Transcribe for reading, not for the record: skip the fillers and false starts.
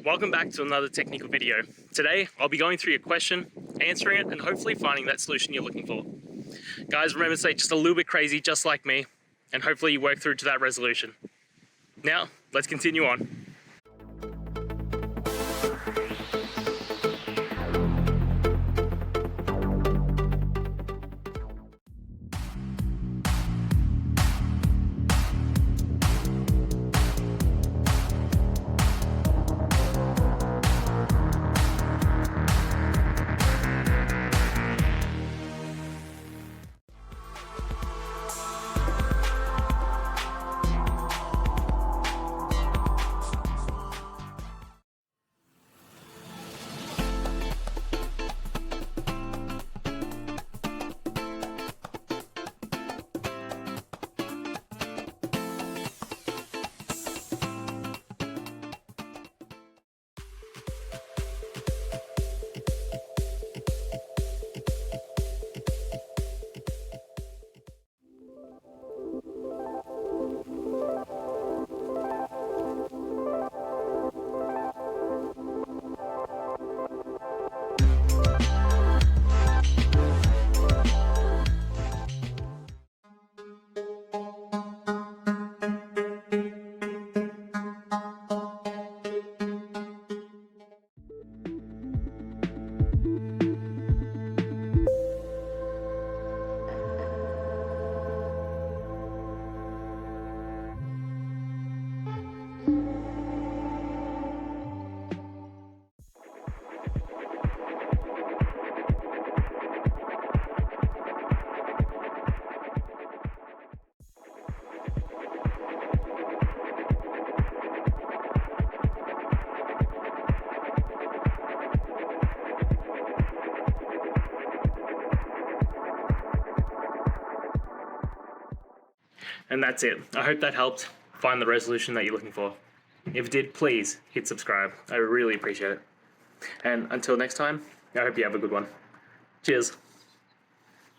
Welcome back to another technical video. Today, I'll be going through your question, answering it, and hopefully finding that solution you're looking for. Guys, remember to stay just a little bit crazy, just like me, and hopefully you work through to that resolution. Now, let's continue on. And that's it. I hope that helped find the resolution that you're looking for. If it did, please hit subscribe. I really appreciate it. And until next time, I hope you have a good one. Cheers.